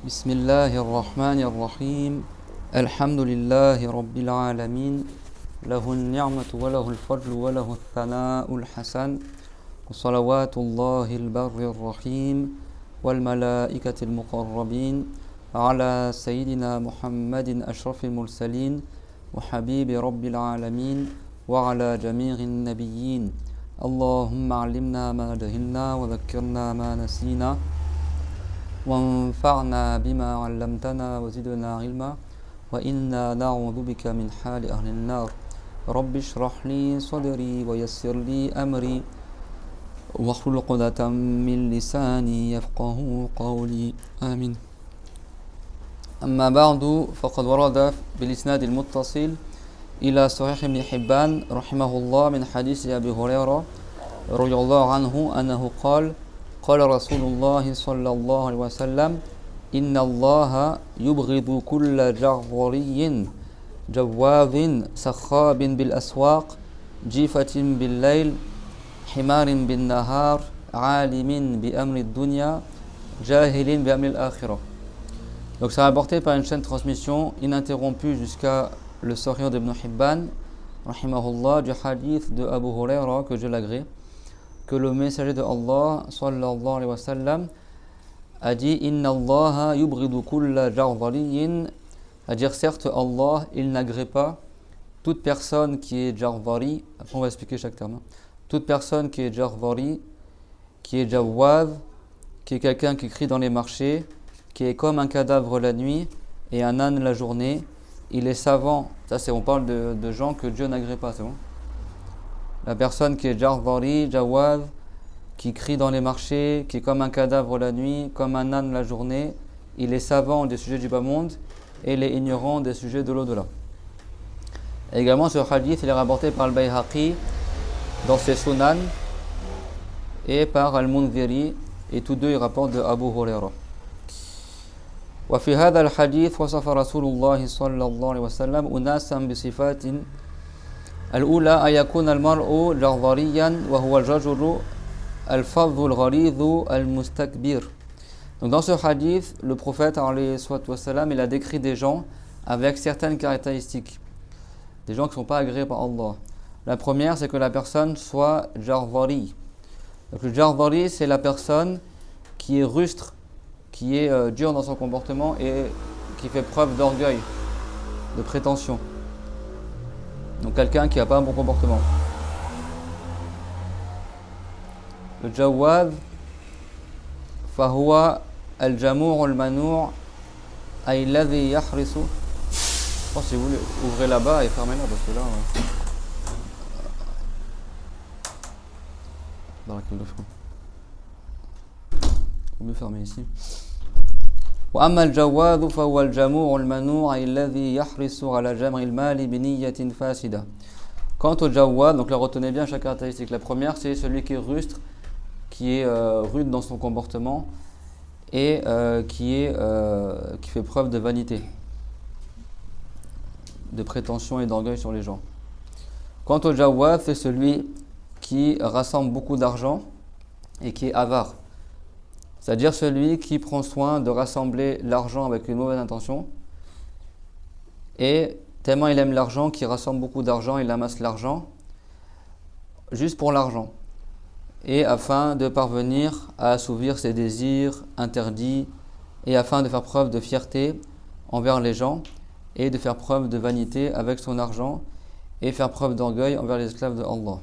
بسم الله الرحمن الرحيم الحمد لله رب العالمين له النعمة وله الفضل وله الثناء الحسن وصلوات الله البر الرحيم والملائكة المقربين على سيدنا محمد أشرف المرسلين وحبيب رب العالمين وعلى جميع النبيين اللهم علمنا ما جهلنا وذكرنا ما نسينا وانفعنا بما علمتنا وزدنا علما وإنا نعوذ بك من حال أهل النار رب اشرح لي صدري ويسر لي أمري واحلل عقدة من لساني يفقه قولي آمين. أما بعد فقد ورد بالإسناد المتصل إلى صحيح ابن حبان رحمه الله من حديث أبي هريرة رضي الله عنه أنه قال رسول الله صلى الله عليه وسلم إن الله يبغض كل جعظري جواذ سخاب بالأسواق جيفة بالليل حمار بالنهار عالم بأمر الدنيا جاهل بأمر الآخرة. Donc ça a rapporté par une chaîne de transmission ininterrompue jusqu'à le Sahih d'Ibn Hibban rahimahullah du hadith de Abu Huraira, que Dieu l'agrée, que le messager de Allah sallallahu alayhi wa sallam a dit Inna Allah yubridu kulla jardaliyin, à dire certes Allah il n'agrée pas toute personne qui est jardali. Après on va expliquer chaque terme. Toute personne qui est jardali, qui est jawad, qui est quelqu'un qui crie dans les marchés, qui est comme un cadavre la nuit et un âne la journée. Il est savant. Ça c'est, on parle de gens que Dieu n'agrée pas, c'est bon. La personne qui est jardali, jawad, qui crie dans les marchés, qui est comme un cadavre la nuit, comme un âne la journée, il est savant des sujets du bas monde et il est ignorant des sujets de l'au-delà. Et également ce hadith il est rapporté par le Bayhaqi dans ses Sunan et par Al-Mundhiri, et tous deux ils rapportent de Abu Huraira. وفي هذا الحديث وصف رسول الله صلى الله عليه وسلم أناسا بصفات الأولى أن يكون المرء جعظريا وهو الرجل الفظ الغليظ المستكبر. Donc dans ce hadith, le prophète alayhi wa sallam, il a décrit des gens avec certaines caractéristiques, des gens qui ne sont pas agréés par Allah. La première, c'est que la personne soit jardari. Donc le jardari, c'est la personne qui est rustre, qui est dur dans son comportement et qui fait preuve d'orgueil, de prétention. Donc quelqu'un qui n'a pas un bon comportement. Le jawad, fahuwa al-jamu' al-manu' ay alladhi yahrisu. Je pense que si vous voulez, ouvrez là-bas et fermez-là parce que là. Faut mieux fermer ici. وأما الجواد فهو الجموع المنوع الذي يحرص على جمع المال بنية فاسدة. Quant au jawad, donc là retenez bien chaque caractéristique. La première, c'est celui qui est rustre, qui est rude dans son comportement et qui fait preuve de vanité, de prétention et d'orgueil sur les gens. Quant au jawad, c'est celui qui rassemble beaucoup d'argent et qui est avare. C'est-à-dire celui qui prend soin de rassembler l'argent avec une mauvaise intention, et tellement il aime l'argent qu'il rassemble beaucoup d'argent, il amasse l'argent juste pour l'argent et afin de parvenir à assouvir ses désirs interdits et afin de faire preuve de fierté envers les gens et de faire preuve de vanité avec son argent et faire preuve d'orgueil envers les esclaves de Allah.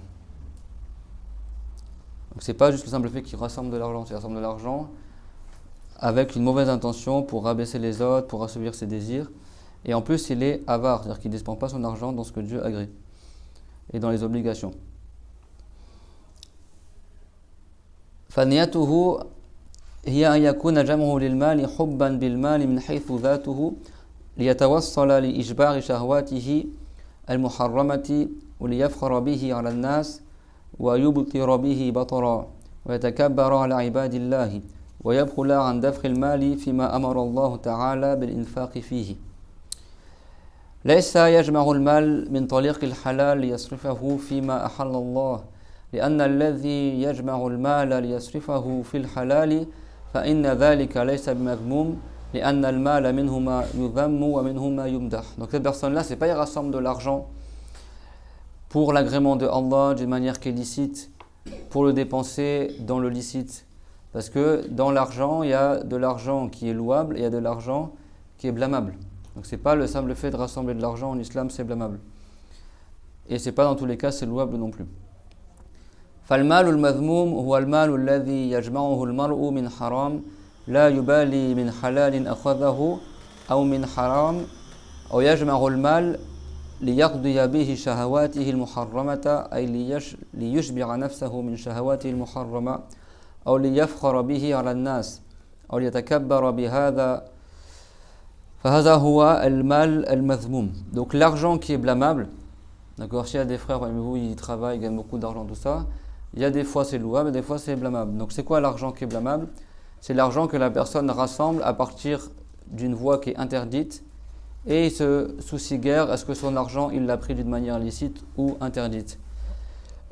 Donc c'est pas juste le simple fait qu'il rassemble de l'argent, il rassemble de l'argent avec une mauvaise intention pour rabaisser les autres, pour assouvir ses désirs. Et en plus il est avare, c'est-à-dire qu'il ne dépend pas son argent dans ce que Dieu agrée et dans les obligations. فنيته هي أن يكون جمعه للمال حبا بالمال من حيث ذاته ليتوصل لإجبار شهواته المحرمة وليفخر به على الناس ويبطر به بطرا ويتكبر على عباد الله ويبخل عن دفع المال فيما أمر الله تعالى بالإنفاق فيه. ليس يجمع المال من طريق الحلال ليصرفه فيما أحل الله، لأن الذي يجمع المال ليصرفه في الحلال فإن ذلك ليس بمذموم لأن المال منه ما يذم ومنه ما يمدح. Donc cette personne-là, c'est pas il rassemble de l'argent pour l'agrément de Allah d'une manière qui est licite, pour le dépenser dans le licite. Parce que dans l'argent, il y a de l'argent qui est louable et il y a de l'argent qui est blâmable. Donc c'est pas le simple fait de rassembler de l'argent en islam, c'est blâmable. Et c'est pas dans tous les cas c'est louable non plus. فالمال المذموم هو المال الذي يجمعه المرء من حرام لا يبالي من حلال أخذه أو من حرام أو يجمع المال ليقضي به شهواته المحرمة أي ليشبع نفسه من شهواته المحرمة أو ليفخر به على الناس أو ليتكبر بهذا فهذا هو المال المذموم. Donc l'argent qui est blâmable, d'accord, s'il y a des frères parmi vous, ils travaillent, ils gagnent beaucoup d'argent, tout ça, il y a des fois c'est louable et des fois c'est blâmable. Donc c'est quoi l'argent qui est blâmable? C'est l'argent que la personne rassemble à partir d'une voie qui est interdite et il se soucie guère est-ce que son argent il l'a pris d'une manière licite ou interdite.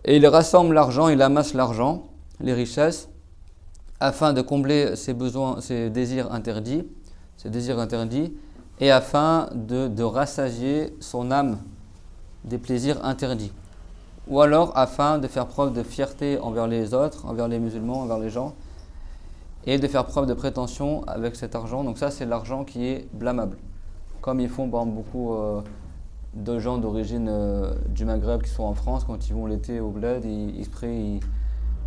Et il rassemble l'argent, il amasse l'argent, les richesses, afin de combler ses besoins, ses désirs interdits, et afin de rassasier son âme des plaisirs interdits. Ou alors afin de faire preuve de fierté envers les autres, envers les musulmans, envers les gens, et de faire preuve de prétention avec cet argent. Donc ça, c'est l'argent qui est blâmable. Comme ils font par exemple beaucoup de gens d'origine du Maghreb qui sont en France, quand ils vont l'été au bled, ils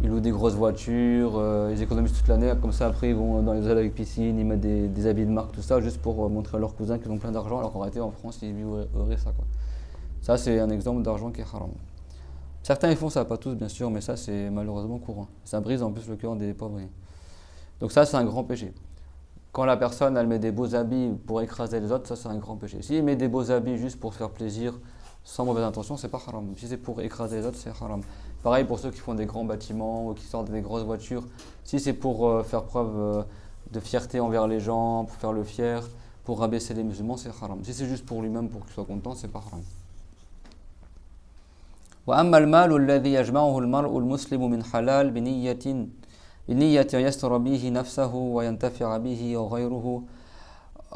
louent des grosses voitures, ils économisent toute l'année, comme ça après ils vont dans les hôtels avec piscine, ils mettent des habits de marque, tout ça, juste pour montrer à leurs cousins qu'ils ont plein d'argent, alors qu'en réalité en France ils vivent ça quoi. Ça c'est un exemple d'argent qui est haram. Certains ils font ça, pas tous bien sûr, mais ça c'est malheureusement courant. Ça brise en plus le cœur des pauvres. Donc ça c'est un grand péché. Quand la personne elle met des beaux habits pour écraser les autres, ça c'est un grand péché. S'il met des beaux habits juste pour se faire plaisir, sans mauvaise intention, c'est pas haram. Si c'est pour écraser les autres, c'est haram. Pareil pour ceux qui font des grands bâtiments ou qui sortent des grosses voitures. Si c'est pour faire preuve de fierté envers les gens, pour faire le fier, pour rabaisser les musulmans, c'est haram. Si c'est juste pour lui-même, pour qu'il soit content, c'est pas haram. وأما المال الذي يجمعه المرء المسلم من حلال بنية يستر به نفسه وينتفع به وغيره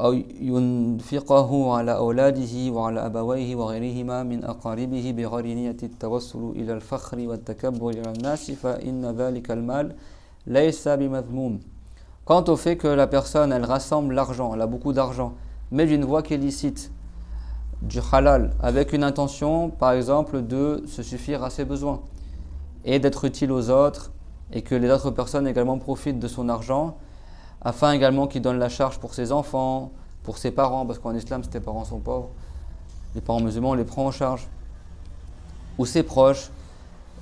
أو ينفقه على أولاده وعلى أبويه وغيرهما من أقاربه بغير نية التوسل إلى الفخر والتكبر إلى الناس فإن ذلك المال ليس بمذموم. Quant au fait que la personne elle rassemble l'argent, elle a beaucoup d'argent, mais d'une voie qui est licite, du halal, avec une intention par exemple de se suffire à ses besoins et d'être utile aux autres et que les autres personnes également profitent de son argent, afin également qu'il donne la charge pour ses enfants, pour ses parents, parce qu'en islam si tes parents sont pauvres, les parents musulmans on les prend en charge, ou ses proches,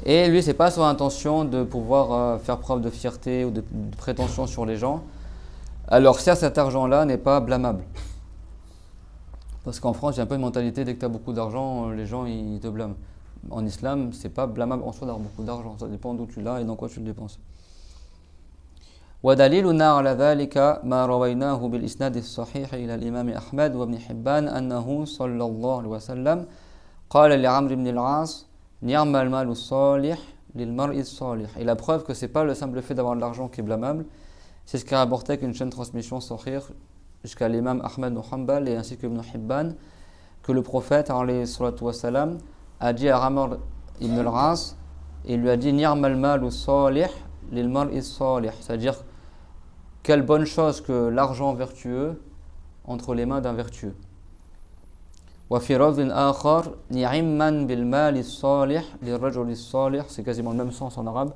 et lui c'est pas son intention de pouvoir faire preuve de fierté ou de prétention sur les gens. Alors certes cet argent là n'est pas blâmable, parce qu'en France il y a un peu une mentalité, dès que tu as beaucoup d'argent les gens ils te blâment. En islam c'est pas blâmable en soi d'avoir beaucoup d'argent, ça dépend d'où tu l'as et dans quoi tu le dépenses. ودليلنا على ذلك ما رويناه بالإسناد الصحيح إلى الإمام أحمد وابن حبان أنه صلى الله عليه وسلم قال لعمرو بن العاص نعم المال الصالح للمرء الصالح. Et la preuve que c'est pas le simple fait d'avoir de l'argent qui est blâmable, c'est ce qu'a rapporté avec une chaîne de transmission sahih jusqu'à l'imam Ahmed ibn Hanbal et ainsi que Ibn Hibban, que le prophète alayhi salatu wassalam a dit à Amr ibn al-As, il lui a dit ni'ma al-mal salih lil mar'i salih, c'est-à-dire quelle bonne chose que l'argent vertueux entre les mains d'un vertueux. وفي رفض آخر نعما بالمال الصالح للرجل الصالح, c'est quasiment le même sens en arabe,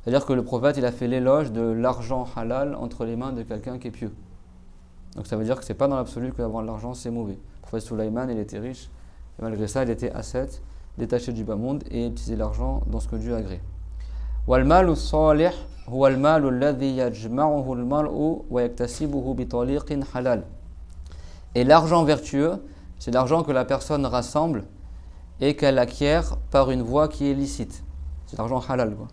c'est-à-dire que le prophète il a fait l'éloge de l'argent halal entre les mains de quelqu'un qui est pieux. Donc ça veut dire que c'est pas dans l'absolu que d'avoir de l'argent c'est mauvais. Le prophète Sulaiman il était riche et malgré ça il était ascète, détaché du bas monde et utilisait l'argent dans ce que Dieu agrée. والمال الصالح هو المال الذي يجمعه المرء ويكتسبه بطريق حلال. Et l'argent vertueux, c'est l'argent que la personne rassemble et qu'elle acquiert par une voie qui est licite. C'est l'argent halal quoi.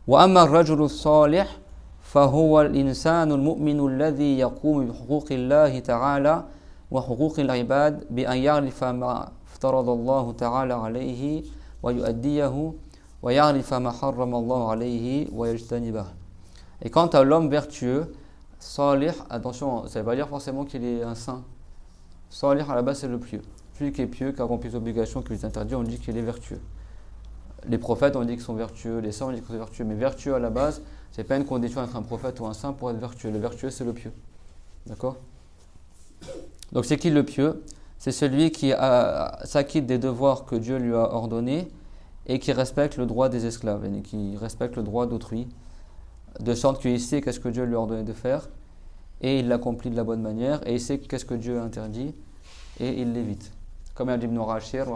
وأما الرجل الصالح فهو الإنسان المؤمن الذي يقوم بحقوق الله تعالى وحقوق العباد بأن يعرف ما افترض الله تعالى عليه ويؤديه ويعرف ما حرم الله عليه ويجتنبه. Et quant à l'homme vertueux, Salih, attention, ça ne veut pas dire forcément qu'il est un saint. Salih à la base c'est le pieux. Celui qui est pieux, qui a rempli les obligations, qui les interdit, on dit qu'il est vertueux. Les prophètes on dit qu'ils sont vertueux, les saints on dit qu'ils sont vertueux, mais vertueux à la base, c'est pas une condition d'être un prophète ou un saint pour être vertueux. Le vertueux c'est le pieux. D'accord? Donc c'est qui le pieux? C'est celui qui s'acquitte des devoirs que Dieu lui a ordonnés et qui respecte le droit des esclaves, et qui respecte le droit d'autrui, de sorte qu'il sait qu'est-ce que Dieu lui a ordonné de faire et il l'accomplit de la bonne manière et il sait qu'est-ce que Dieu a interdit et il l'évite. Comme a dit Ibn Rashir,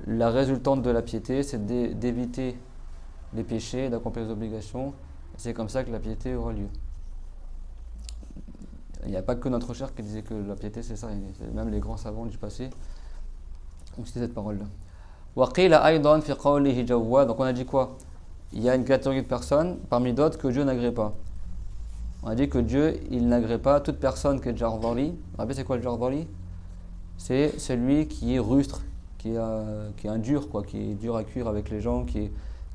la résultante de la piété, c'est d'éviter les péchés, d'accomplir les obligations. C'est comme ça que la piété aura lieu. Il n'y a pas que notre cher qui disait que la piété c'est ça, même les grands savants du passé ont cité cette parole-là. Donc on a dit quoi? Il y a une catégorie de personnes parmi d'autres que Dieu n'agrée pas. On a dit que Dieu, il n'agrée pas toute personne qui est jardali. Vous vous rappelez c'est quoi le jardali? C'est celui qui est rustre, qui est un dur, quoi, qui est dur à cuire avec les gens, qui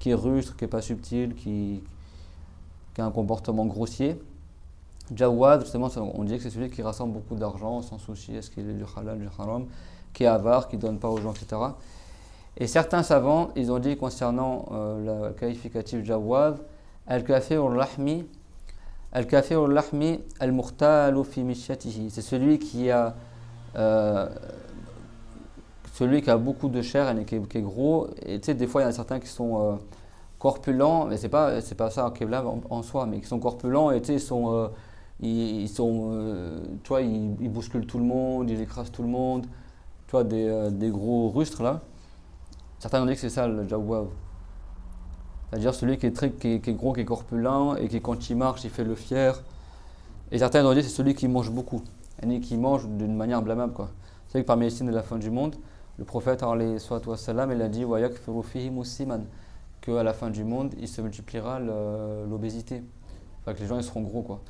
est rustre, qui n'est pas subtil, qui a un comportement grossier. Jawad, justement, on dit que c'est celui qui rassemble beaucoup d'argent sans souci, est-ce qu'il est du halal, du haram, qui est avare, qui ne donne pas aux gens, etc. Et certains savants, ils ont dit concernant le qualificatif Jawad, al-kafir al-lahmi al-mukhtalu fi mishyatihi. C'est celui qui a beaucoup de chair et qui est gros. Et tu sais, des fois, il y en a certains qui sont corpulents, mais c'est pas ça Kevlar en soi, mais qui sont corpulents et tu sais, ils bousculent tout le monde, ils écrasent tout le monde, tu vois, des gros rustres là. Certains ont dit que c'est ça le jawab, c'est-à-dire celui qui est gros, qui est corpulent et qui quand il marche il fait le fier. Et certains ont dit que c'est celui qui mange beaucoup, qui mange d'une manière blâmable, quoi. C'est vrai que parmi les signes de la fin du monde, le prophète alayhi salam, il a dit wa yakfiru fihi musiman, qu'à la fin du monde, il se multipliera l'obésité. Enfin, que les gens ils seront gros, quoi.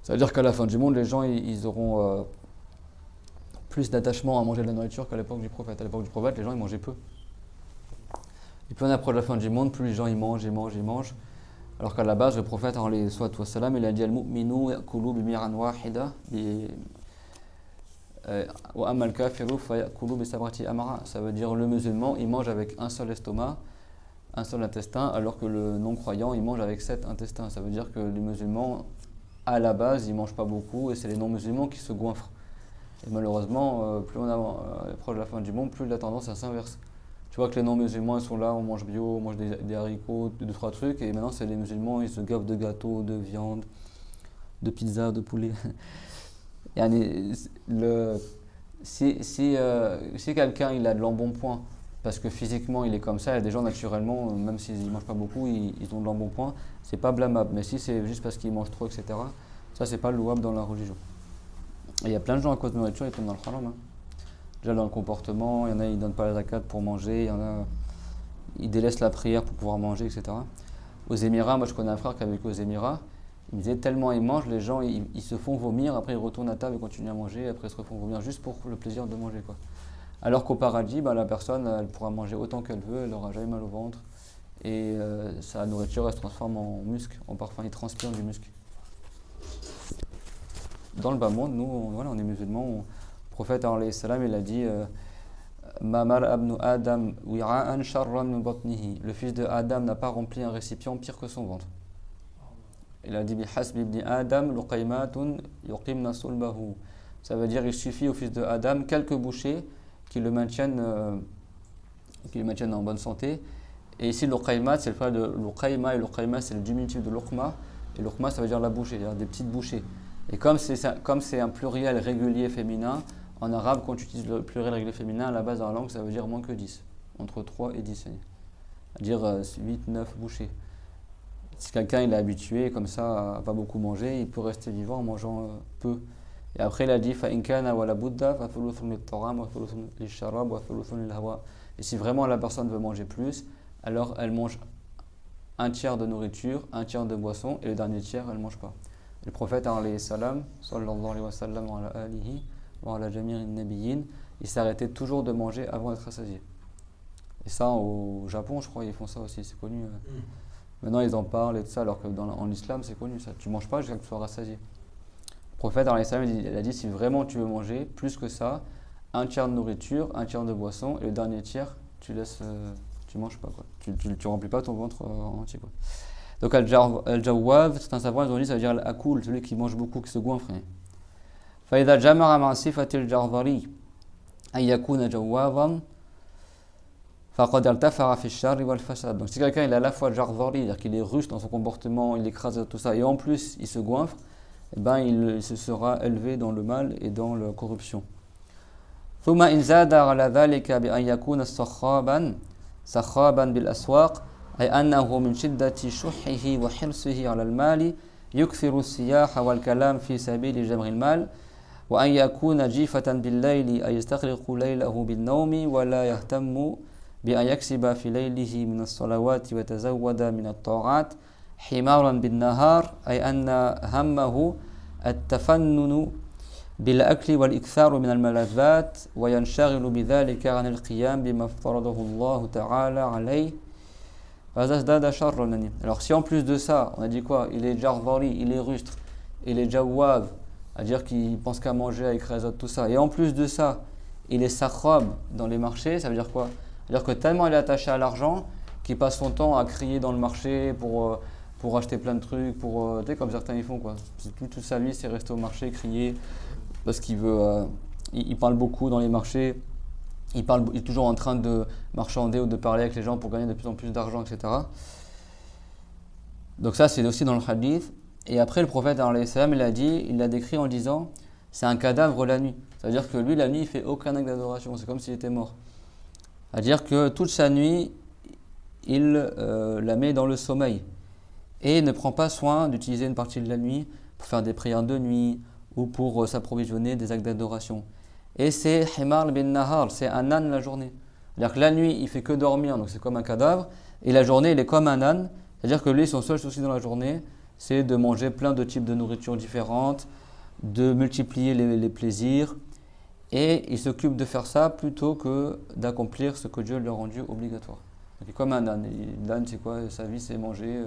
Ça veut dire qu'à la fin du monde, les gens ils auront plus d'attachement à manger de la nourriture qu'à l'époque du prophète. À l'époque du prophète, les gens ils mangeaient peu. Et plus on approche de la fin du monde, plus les gens ils mangent. Alors qu'à la base, le prophète alayhi salam, il a dit al-mu'minu ya'kulu bi mi'ran wahida wa amma al-kafiru fa ya'kulu bi sabrati amara. Ça veut dire le musulman, il mange avec un seul estomac, un seul intestin, alors que le non-croyant, il mange avec 7 intestins. Ça veut dire que les musulmans, à la base, ils ne mangent pas beaucoup et c'est les non-musulmans qui se goinfrent. Et malheureusement, plus on approche de la fin du monde, plus la tendance s'inverse. Tu vois que les non-musulmans, ils sont là, on mange bio, on mange des haricots, 2-3 trucs, et maintenant, c'est les musulmans, ils se gavent de gâteaux, de viande, de pizza, de poulet. Si quelqu'un il a de l'embonpoint, parce que physiquement il est comme ça, il y a des gens naturellement, même s'ils ne mangent pas beaucoup, ils ont de l'embonpoint, c'est pas blâmable. Mais si c'est juste parce qu'ils mangent trop, etc., ça c'est pas louable dans la religion. Et il y a plein de gens à cause de nourriture, ils tombent dans le haram. Déjà dans le comportement, il y en a ils donnent pas la zakat pour manger, il y en a ils délaissent la prière pour pouvoir manger, etc. Aux Émirats, moi je connais un frère qui a vécu aux Émirats, il me disait tellement ils mangent, les gens ils se font vomir, après ils retournent à table et continuent à manger, après ils se refont vomir juste pour le plaisir de manger, quoi. Alors qu'au paradis, la personne elle pourra manger autant qu'elle veut, elle n'aura jamais mal au ventre et sa nourriture elle se transforme en musc, en parfum, il transpire du musc. Dans le bas monde, nous on est musulmans, le prophète alayhi salam il a dit Ma mal abnu Adam wi'a'an sharran min batnihi. Le fils de Adam n'a pas rempli un récipient pire que son ventre. Il a dit Bihasbi ibn Adam luqaymatun yuqimna sulbahu. Ça veut dire il suffit au fils de Adam quelques bouchées qui le maintiennent en bonne santé. Et ici luqaymat c'est le frère de luqayma, et luqayma c'est le diminutif de luqma, et luqma ça veut dire la bouchée, c'est-à-dire des petites bouchées. Et comme c'est un pluriel régulier féminin, en arabe, quand tu utilises le pluriel régulier féminin, à la base dans la langue, ça veut dire moins que 10. Entre 3 et 10. C'est-à-dire 8, 9 bouchées. Si quelqu'un il est habitué comme ça à pas beaucoup manger, il peut rester vivant en mangeant peu. Et après il a dit فَإِنْ كَانَ وَلَا بُدَّ فَثُلُثٌ لِلطَّعَامِ وَثُلُثٌ لِلشَّرَابِ وَثُلُثٌ لِلْهَوَاءِ. Et si vraiment la personne veut manger plus, alors elle mange un tiers de nourriture, un tiers de boisson, et le dernier tiers elle ne mange pas. Le prophète alayhi salam, sallallahu alayhi wa sallam wa ala alihi wa ala jami'in nabiyyin, il s'arrêtait toujours de manger avant d'être rassasié. Et ça, au Japon, je crois, ils font ça aussi, c'est connu. Maintenant, ils en parlent et tout ça, alors que en islam, c'est connu ça. Tu manges pas jusqu'à ce que tu sois rassasié. Le prophète, il a dit, si vraiment tu veux manger plus que ça, un tiers de nourriture, un tiers de boisson, et le dernier tiers, tu laisses, tu manges pas, quoi. Tu remplis pas ton ventre entier, quoi. Donc, al-jawwab, c'est un savant, ils ont dit, ça veut dire al-akul, celui qui mange beaucoup, qui se goinfre. فإذا جمع مع صفة الجرذري أن يكون جواظا فقد ارتفع في الشر والفساد. Donc si quelqu'un il est à la fois jardhari, c'est-à-dire qu'il est ruche dans son comportement, il écrase tout ça, et en plus il se goinfre, eh ben il se sera élevé dans le mal et dans la corruption. ثم إن زاد على ذلك بأن يكون سخابا بالأسواق أي أنه من شدة شحه وحرصه على المال يكثر السياح والكلام في سبيل جمع المال وأن يكون جيفة بالليل أي يستغرق ليله بالنوم ولا يهتم بأن يكسب في ليله من الصلوات ويتزود من الطاعات حمارا بالنهار أي أن همه التفنن بالأكل والإكثار من الملذات وينشغل بذلك عن القيام بما افترضه الله تعالى عليه. Alors si en plus de ça, on a dit quoi? Il est jardhari, il est rustre, il est jawwab, c'est-à-dire qu'il pense qu'à manger avec réseau, tout ça. Et en plus de ça, il est sakhab dans les marchés, ça veut dire quoi? C'est-à-dire que tellement il est attaché à l'argent qu'il passe son temps à crier dans le marché pour acheter plein de trucs, tu sais, comme certains ils font, quoi. Toute sa vie, c'est rester au marché, crier, parce qu'il veut. Il parle beaucoup dans les marchés, il est toujours en train de marchander ou de parler avec les gens pour gagner de plus en plus d'argent, etc. Donc ça, c'est aussi dans le hadith. Et après, le prophète, il l'a décrit en disant, c'est un cadavre la nuit. Ça veut dire que lui, la nuit, il fait aucun acte d'adoration, c'est comme s'il était mort. C'est-à-dire que toute sa nuit, il la met dans le sommeil. Et ne prend pas soin d'utiliser une partie de la nuit pour faire des prières de nuit ou pour s'approvisionner des actes d'adoration. Et c'est himar bin nahar, c'est un âne la journée. C'est-à-dire que la nuit, il fait que dormir, donc c'est comme un cadavre. Et la journée, il est comme un âne. C'est-à-dire que lui, son seul souci dans la journée, c'est de manger plein de types de nourriture différentes, de multiplier les plaisirs. Et il s'occupe de faire ça plutôt que d'accomplir ce que Dieu lui a rendu obligatoire. Donc, il est comme un âne. L'âne, c'est quoi? Sa vie, c'est manger,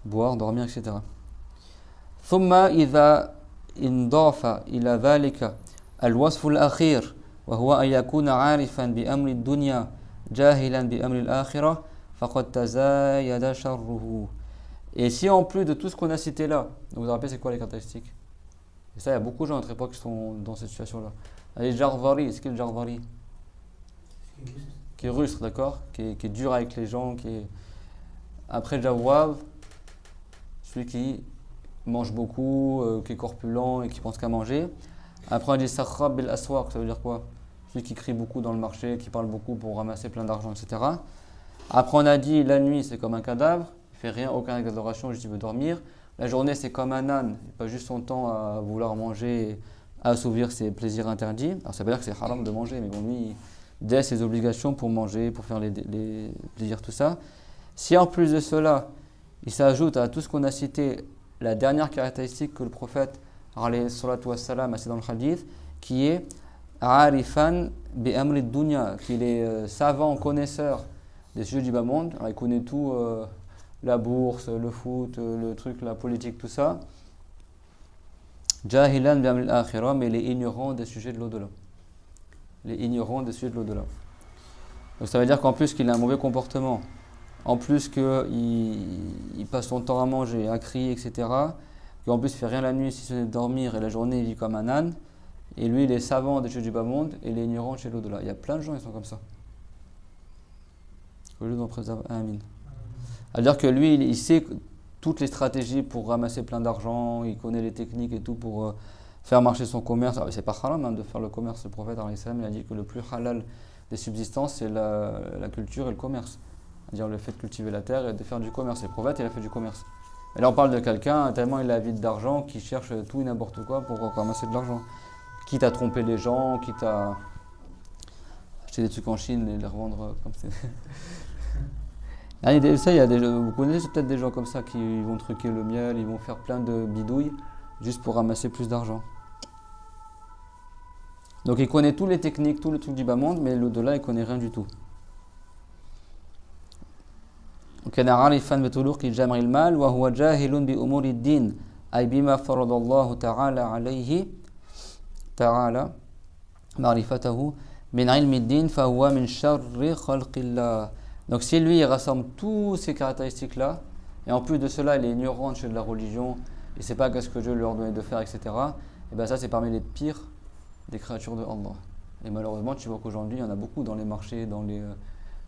boire, dormir, etc. ثم إذا انضاف إلى ذلك الوصف الأخير وهو أن يكون عارفا بأمر الدنيا جاهلا بأمر الآخرة فقد تزايد شره. Et si en plus de tout ce qu'on a cité là, donc vous vous rappelez c'est quoi les caractéristiques? Et ça, il y a beaucoup de gens à notre époque qui sont dans cette situation-là. Les jardhari, c'est qui le jardhari? Qui est rustre, d'accord, qui est dur avec les gens, qui est... Après jawwab, celui qui mange beaucoup, qui est corpulent et qui pense qu'à manger. Après on dit sakhab bil aswaq, ça veut dire quoi? Celui qui crie beaucoup dans le marché, qui parle beaucoup pour ramasser plein d'argent, etc. Après on a dit la nuit c'est comme un cadavre, il fait rien, aucun acte d'adoration, juste il veut dormir. La journée c'est comme un âne, il passe juste son temps à vouloir manger, à assouvir ses plaisirs interdits. Alors ça veut dire que c'est haram de manger, mais bon lui il délaisse ses obligations pour manger, pour faire les plaisirs, tout ça. Si en plus de cela, il s'ajoute à tout ce qu'on a cité, la dernière caractéristique que le prophète alayhi salatu wassalam a cité dans le hadith, qui est arifan bi amri dunya, qu'il est savant, connaisseur des sujets du bas monde. Alors, il connaît tout, la bourse, le foot, le truc, la politique, tout ça. Jahilan bi amri al-akhirah, mais il est ignorant des sujets de l'au-delà. Il est ignorant des sujets de l'au-delà. Donc ça veut dire qu'en plus qu'il a un mauvais comportement, en plus qu'il passe son temps à manger, à crier, etc., qu'en plus il fait rien la nuit si ce n'est de dormir, et la journée il vit comme un âne, et lui il est savant des choses du bas monde, et il est ignorant chez l'au-delà. Il y a plein de gens qui sont comme ça. Que Dieu nous en préserve. Amin. C'est-à-dire que lui il sait toutes les stratégies pour ramasser plein d'argent, il connaît les techniques et tout pour faire marcher son commerce. Alors, c'est pas haram hein, de faire le commerce. Le prophète il a dit que le plus halal des subsistances c'est la culture et le commerce. C'est-à-dire le fait de cultiver la terre et de faire du commerce. Le prophète il a fait du commerce. Et là on parle de quelqu'un tellement il a vide d'argent qui cherche tout et n'importe quoi pour ramasser de l'argent. Quitte à tromper les gens, quitte à acheter des trucs en Chine et les revendre comme ça. Vous connaissez peut-être des gens comme ça qui vont truquer le miel, ils vont faire plein de bidouilles juste pour ramasser plus d'argent. Donc il connaît toutes les techniques, tous les trucs du bas monde, mais l'au-delà il connaît rien du tout. وكان عارفا بطرق جمع المال وهو جاهل بأمور الدين أي بما فرض الله تعالى عليه تعالى معرفته من علم الدين فهو من شر خلق الله. Donc si lui il rassemble tous ces caractéristiques-là, et en plus de cela il est ignorant de la religion, il ne sait pas qu'est-ce que Dieu lui a ordonné de faire, etc., et bien ça c'est parmi les pires des créatures de Allah. Et malheureusement tu vois qu'aujourd'hui il y en a beaucoup dans les marchés, dans les,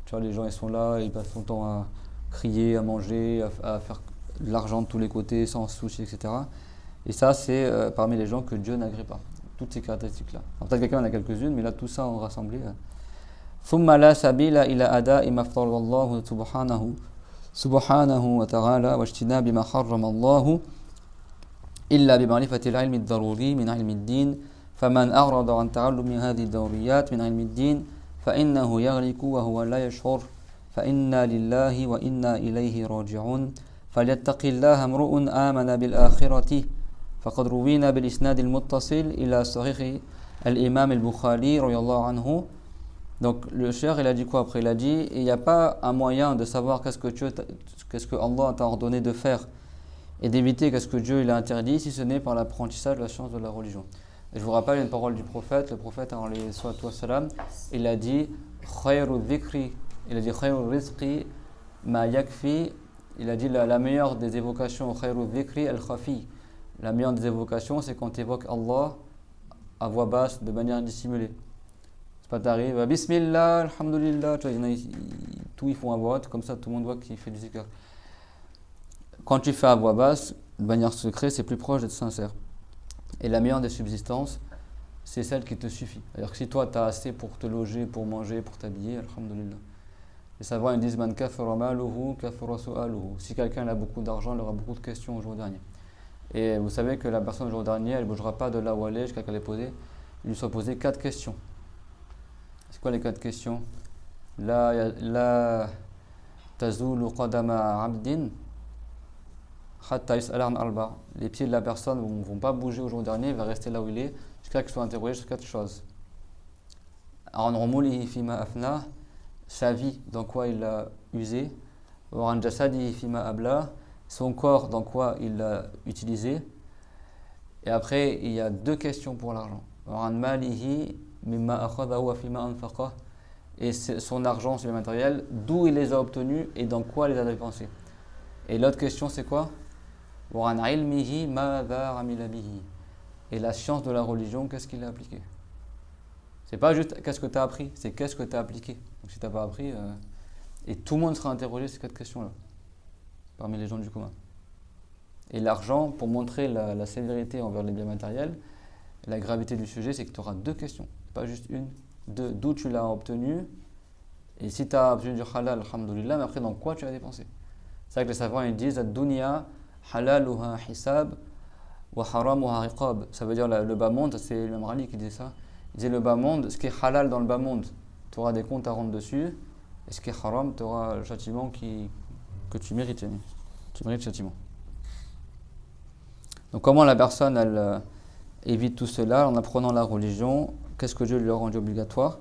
tu vois les gens ils sont là, ils passent son temps à crier, à manger, à faire de l'argent de tous les côtés sans souci, etc. Et ça c'est parmi les gens que Dieu n'agrée pas, toutes ces caractéristiques-là. Peut-être quelqu'un en a quelques-unes, mais là tout ça en rassemblé. ثم لا سبيل إلى أداء ما افترض الله سبحانه وتعالى واجتناب ما حرم الله إلا بمعرفة العلم الضروري من علم الدين فمن أعرض عن تعلم هذه الضروريات من علم الدين فإنه يغرق وهو لا يشعر فإنا لله وإنا إليه راجعون فليتق الله امرؤ آمن بالآخرة فقد روينا بالإسناد المتصل إلى صحيح الإمام البخاري رضي الله عنه. Donc le cheikh il a dit quoi après? Il a dit il n'y a pas un moyen de savoir qu'est-ce que Allah t'a ordonné de faire et d'éviter qu'est-ce que Dieu il a interdit si ce n'est par l'apprentissage de la science de la religion. Et je vous rappelle une parole du prophète, le prophète alayhi salatu wassalam, il a dit khayru dhikri, il a dit khayru rizqi ma yakfi, il a dit la meilleure des évocations khayru dhikri al-khafi. La meilleure des évocations c'est quand tu évoques Allah à voix basse de manière dissimulée. Pas t'arrives, Bismillah, Alhamdulillah, tu vois, tout ils font à voix haute, comme ça tout le monde voit qu'il fait du zikr. Quand tu fais à voix basse, de manière secrète, c'est plus proche d'être sincère. Et la meilleure des subsistances, c'est celle qui te suffit. C'est-à-dire que si toi tu as assez pour te loger, pour manger, pour t'habiller, Alhamdulillah. Les savants ils disent Man kafara maluhu kafara su'aluhu. Si quelqu'un a beaucoup d'argent, il aura beaucoup de questions au jour dernier. Et vous savez que la personne au jour dernier, elle ne bougera pas de là où elle est jusqu'à qu'elle ait posé. Il lui soit posé 4 questions. C'est quoi les 4 questions? La tazulu qadama abdin hatta yus'ala an arba. Les pieds de la personne ne vont pas bouger au jour dernier, il va rester là où il est jusqu'à qu'il soit interrogé sur 4 choses. An rumulihi fima afna, sa vie, dans quoi il a usé. An jasadihi fima abla, son corps, dans quoi il l'a utilisé. Et après, il y a 2 questions pour l'argent. An malihi et son argent, c'est le matériel, d'où il les a obtenus et dans quoi il les a dépensés. Et l'autre question c'est quoi? Et la science de la religion, qu'est-ce qu'il a appliqué? C'est pas juste qu'est-ce que tu as appris, c'est qu'est-ce que tu as appliqué. Donc si tu n'as pas appris, et tout le monde sera interrogé sur ces 4 questions-là, parmi les gens du commun. Et l'argent, pour montrer la sévérité envers les biens matériels, la gravité du sujet, c'est que tu auras 2 questions. Pas juste une, 2, d'où tu l'as obtenu, et si tu as obtenu du halal, alhamdoulilah, mais après dans quoi tu as dépensé. C'est ça que les savants ils disent ad-dunya halaluha hisab wa haramuha iqab. Ça veut dire le bas monde, c'est l'imam Ali qui disait ça. Il disait le bas monde, ce qui est halal dans le bas monde, tu auras des comptes à rendre dessus, et ce qui est haram, tu auras le châtiment que tu mérites. Tu mérites le châtiment. Donc comment la personne elle évite tout cela en apprenant la religion? Qu'est-ce que Dieu lui a rendu obligatoire?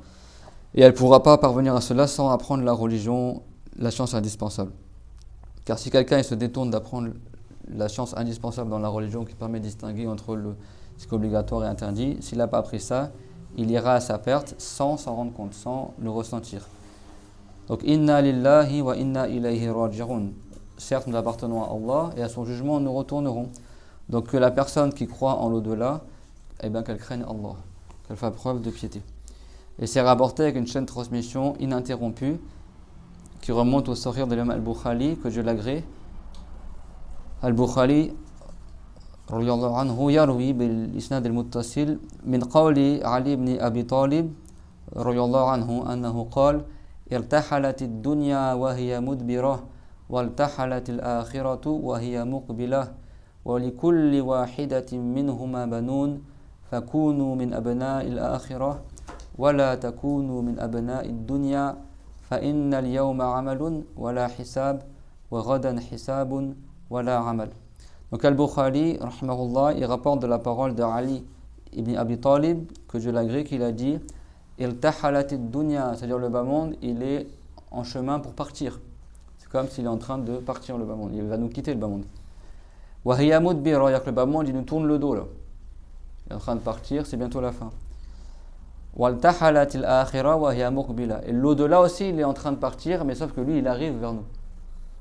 Et elle ne pourra pas parvenir à cela sans apprendre la religion, la science indispensable. Car si quelqu'un se détourne d'apprendre la science indispensable dans la religion qui permet de distinguer entre ce qui est obligatoire et interdit, s'il n'a pas appris ça, il ira à sa perte sans s'en rendre compte, sans le ressentir. Donc, inna lillahi wa inna ilayhi raji'un. Certes, nous appartenons à Allah et à son jugement nous retournerons. Donc, que la personne qui croit en l'au-delà, eh bien, qu'elle craigne Allah, qu'elle fasse preuve de piété. Et c'est rapporté avec une chaîne de transmission ininterrompue qui remonte au Sahih de l'imam al-Bukhari, que Dieu l'agrée. Al-Bukhari, radiyallahu anhu, yarwi bil isnad al-muttasil min qawli Ali ibn Abi Talib, radiyallahu anhu, annahu qala irtahalat ad-dunya wa hiya mudbirah waltahalat al-akhiratu wa hiya muqbilah wa likulli wahidatin minhuma banun فكونوا من أبناء الآخرة ولا تكونوا من أبناء الدنيا فإن اليوم عمل ولا حساب وغدا حساب ولا عمل. Donc Al-Bukhari, rahimahullah, il rapporte de la parole de Ali ibn Abi Talib, que Dieu l'agrée, qu'il a dit « Iltahalat ad-dunya », c'est-à-dire le bas monde, il est en chemin pour partir. C'est C'est comme s'il est en train de partir le bas monde. Il va nous quitter le bas monde. Wa hiya mudbira, c'est-à-dire que le bas monde, il nous tourne le dos là. Il est en train de partir, c'est bientôt la fin. Waltahalatil akhira wa hiya muqbila. Et l'au-delà aussi, il est en train de partir, mais sauf que lui, il arrive vers nous.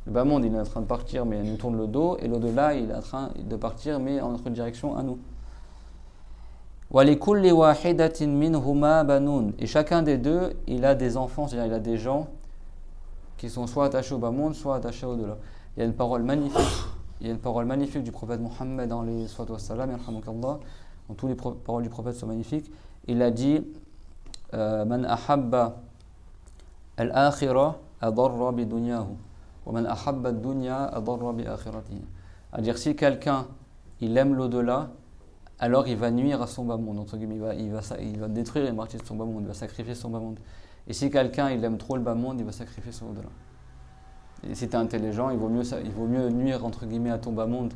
Le bas monde, il est en train de partir, mais il nous tourne le dos, et l'au-delà, il est en train de partir, mais en notre direction à nous. وَلِكُلِّ وَاحِدَةٍ مِّنْهُمَا بَنُونَ. Et chacun des deux, il a des enfants, c'est-à-dire il a des gens qui sont soit attachés au bas monde, soit attachés au-delà. Il y a une parole magnifique du prophète Mohammed dans les salatu wassalam, yarhamukallah, dans toutes les paroles du prophète sont magnifiques. Il a dit Man ahabba al-akhira adarra bi dunyahu wa man ahabba ad-dunya adarra bi akhiratihi. C'est-à-dire si quelqu'un il aime l'au-delà, alors il va nuire à son bas monde, entre guillemets, il va détruire une partie de son bas monde, il va sacrifier son bas monde. Et si quelqu'un il aime trop le bas monde, il va sacrifier son au-delà. Et si tu es intelligent, il vaut mieux nuire entre guillemets à ton bas monde,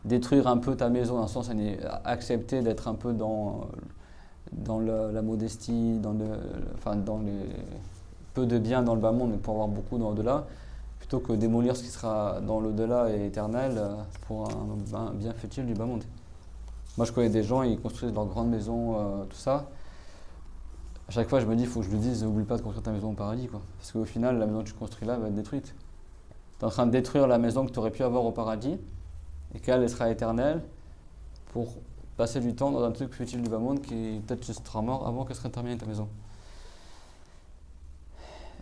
détruire un peu ta maison, dans le sens accepter d'être un peu dans la modestie, dans le peu de bien dans le bas monde, mais pour avoir beaucoup dans l'au-delà, plutôt que démolir ce qui sera dans l'au-delà et éternel pour un bien futile du bas monde. Moi, je connais des gens, ils construisent leur grande maison, tout ça. À chaque fois, je me dis, il faut que je lui dise, n'oublie pas de construire ta maison au paradis, quoi. Parce qu'au final, la maison que tu construis là va être détruite. Tu es en train de détruire la maison que tu aurais pu avoir au paradis, et qu'elle sera éternelle, pour passer du temps dans un truc futile du bas monde qui peut-être tu seras mort avant qu'elle serait terminée ta maison.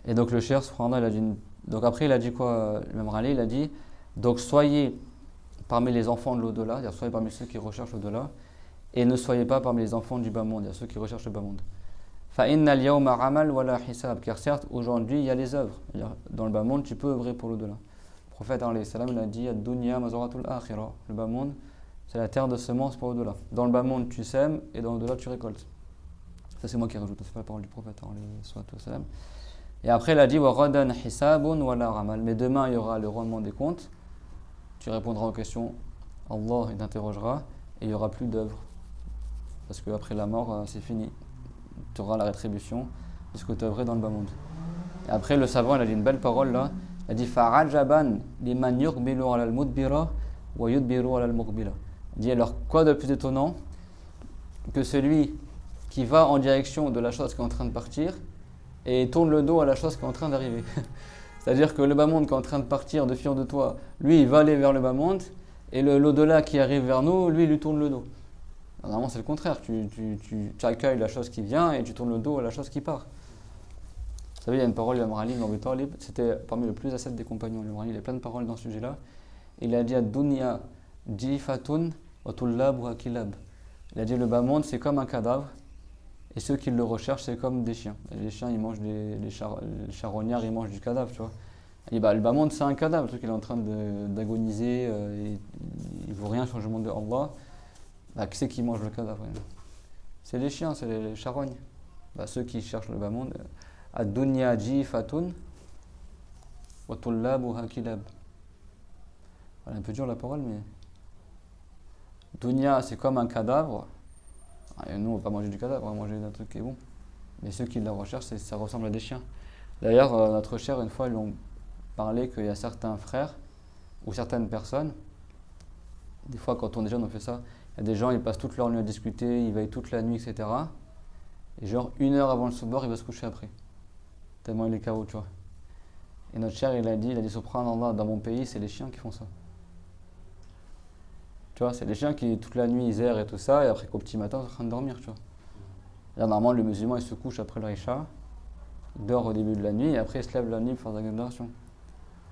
Et donc le cher, il a dit donc après il a dit quoi, l'imam Ali, il a dit donc soyez parmi les enfants de l'au-delà, c'est-à-dire soyez parmi ceux qui recherchent l'au-delà, et ne soyez pas parmi les enfants du bas monde, c'est-à-dire ceux qui recherchent le bas monde. فَإِنَّ الْيَوْمَ عَمَلْ وَلَا حِسَابٍ. Car certes, aujourd'hui, il y a les œuvres. Dans le bas monde, tu peux œuvrer pour l'au-delà. Le prophète, alayhi salam, il a dit ad-dunya mazaratul akhirah. Le bas monde, c'est la terre de semences pour l'au-delà. Dans le bas monde, tu sèmes, et dans l'au-delà, tu récoltes. Ça, c'est moi qui rajoute, c'est pas la parole du prophète, alayhi salam. Et après, il a dit وَغَدًا حِسَابٌ وَلَا عَمَلْ. Mais demain, il y aura le rendement des comptes. Tu répondras aux questions, Allah t'interrogera, et il n'y aura plus d'œuvres. Parce qu'après la mort, c'est fini. Tu auras la rétribution de ce que tu as œuvré dans le bas monde. Et après, le savant, il a dit une belle parole là. Il a dit فَعَجَبًا لِمَنْ يُقْبِلُ عَلَى الْمُدْبِرَ وَيُدْبِرُ عَلَى الْمُقْبِلَ. Il dit alors, quoi de plus étonnant que celui qui va en direction de la chose qui est en train de partir et tourne le dos à la chose qui est en train d'arriver. C'est-à-dire que le bas monde qui est en train de partir de fier de toi, lui, il va aller vers le bas monde, et l'au-delà qui arrive vers nous, lui, il lui tourne le dos. Normalement, c'est le contraire. Tu accueilles la chose qui vient et tu tournes le dos à la chose qui part. Vous savez, il y a une parole, l'imam Ali ibn Abi Talib, c'était parmi le plus ascète des compagnons. L'imam Ali, il y a plein de paroles dans ce sujet-là. Il a dit ad-dunya jifatun wa tullabuha kilab. Il a dit le bas monde, c'est comme un cadavre, et ceux qui le recherchent, c'est comme des chiens. Et les chiens, ils mangent les charognards, ils mangent du cadavre, tu vois. Et le bas monde, c'est un cadavre, le truc, il est en train d'agoniser, il ne vaut rien sur le monde de Allah. Qui c'est qui mange le cadavre? C'est les chiens, c'est les charognes. Ceux qui cherchent le bas monde. Ad-dunya jifatun wa tullabuha kilab. Voilà, un peu dur la parole, mais. Dunya, c'est comme un cadavre. Et nous, on ne va pas manger du cadavre, on va manger un truc qui est bon. Mais ceux qui la recherchent, ça ressemble à des chiens. D'ailleurs, notre cher, une fois, ils ont parlé qu'il y a certains frères ou certaines personnes. Des fois, quand on est jeune, on fait ça. Il y a des gens, ils passent toute leur nuit à discuter, ils veillent toute la nuit, etc. Et genre, 1 heure avant le soubor, il va se coucher après. Tellement il est KO, tu vois. Et notre cher, il a dit subhanallah, dans mon pays, c'est les chiens qui font ça. Tu vois, c'est les chiens qui, toute la nuit, ils errent et tout ça, et après qu'au petit matin, ils sont en train de dormir, tu vois. Là, normalement, le musulman, il se couche après le Isha, il dort au début de la nuit, et après, il se lève la nuit pour faire la adoration.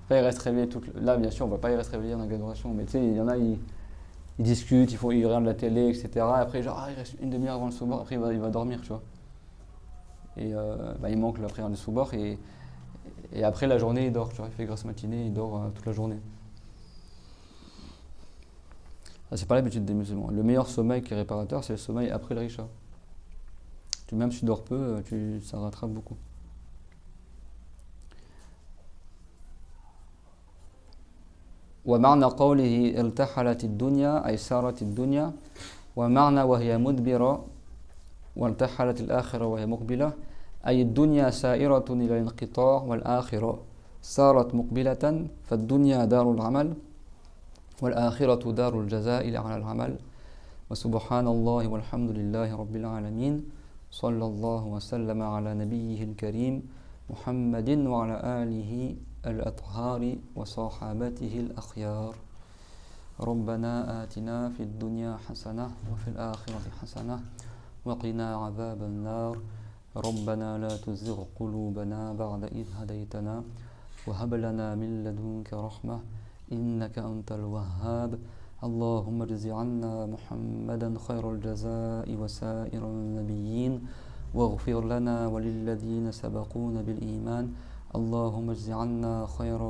Après, il reste réveillé Là, bien sûr, on ne va pas y rester réveillé dans la adoration, mais tu sais, il y en a, ils discutent, ils regardent la télé, etc. Et après, genre, il reste 1 demi-heure avant le soubor, après, il va dormir, tu vois. Et il manque la prière du soubor, et après, la journée, il dort, tu vois. Il fait grasse matinée, il dort toute la journée. C'est pas l'habitude des musulmans. Le meilleur sommeil qui est réparateur, c'est le sommeil après le Isha. Même si tu dors peu, ça rattrape beaucoup. ومعنى قوله التحلت الدنيا أي سارت الدنيا ومعنى وهي مدبرة والتحلت الآخرة وهي مقبلة أي الدنيا سائرة إلى الانقطاع والآخرة صارت مقبلة فالدنيا دار العمل والآخرة دار الجزاء على العمل وسبحان الله والحمد لله رب العالمين صلى الله وسلم على نبيه الكريم محمد وعلى آله الأطهار وصحابته الأخيار ربنا آتنا في الدنيا حسنة وفي الآخرة حسنة وقنا عذاب النار ربنا لا تزغ قلوبنا بعد إذ هديتنا وهب لنا من لدنك رحمة إنك أنت الوهاب اللهم اجز عنا محمدا خير الجزاء وسائر النبيين واغفر لنا وللذين سبقونا بالإيمان اللهم اجز عنا خير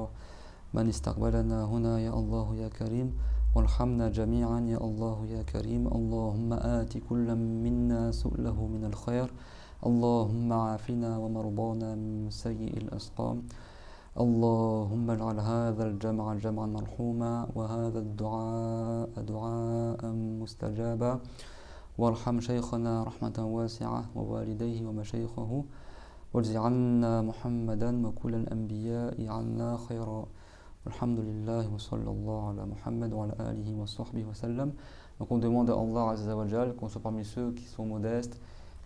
من استقبلنا هنا يا الله يا كريم وارحمنا جميعا يا الله يا كريم اللهم آت كل منا سؤله من الخير اللهم عافنا ومرضانا من سيء الأسقام اللهم اجعل هذا الجمع جمعا مرحوما وهذا الدعاء دعاء مستجابا وارحم شيخنا رحمة واسعة ووالديه ومشايخه واجز عنا محمدا وكل الأنبياء عنا خيرا الحمد لله وصلى الله على محمد وعلى آله وصحبه وسلم. Donc on demande à Allah Azza wa Jal qu'on soit parmi ceux qui sont modestes,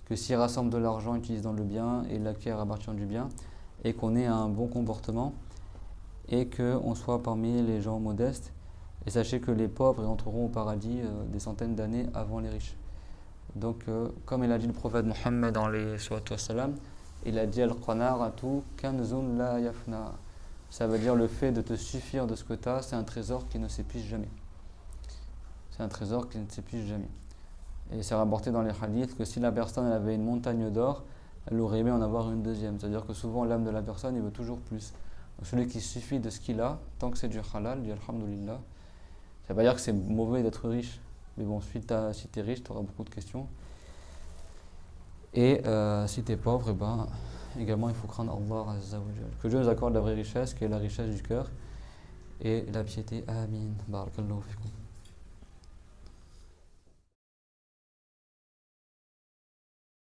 que s'ils rassemblent de l'argent, utilisent dans le bien et l'acquièrent à partir du bien, et qu'on ait un bon comportement et qu'on soit parmi les gens modestes. Et sachez que les pauvres entreront au paradis des centaines d'années avant les riches. Donc comme il a dit le prophète Mohammed dans les salatu wassalam, il a dit al-qana'atu kanzun la yafna. Ça veut dire le fait de te suffire de ce que tu as, c'est un trésor qui ne s'épuise jamais. C'est un trésor qui ne s'épuise jamais. Et c'est rapporté dans les hadiths que si la personne elle avait une montagne d'or, elle aurait aimé en avoir une deuxième. C'est-à-dire que souvent l'âme de la personne, il veut toujours plus. Donc celui qui suffit de ce qu'il a, tant que c'est du halal, dit alhamdulillah. Ça ne veut pas dire que c'est mauvais d'être riche. Mais bon, si tu es riche, tu auras beaucoup de questions. Et si tu es pauvre, également il faut craindre Allah Azza wa Jal. Que Dieu nous accorde la vraie richesse, qui est la richesse du cœur et la piété. Amin. Barakallahu fikum.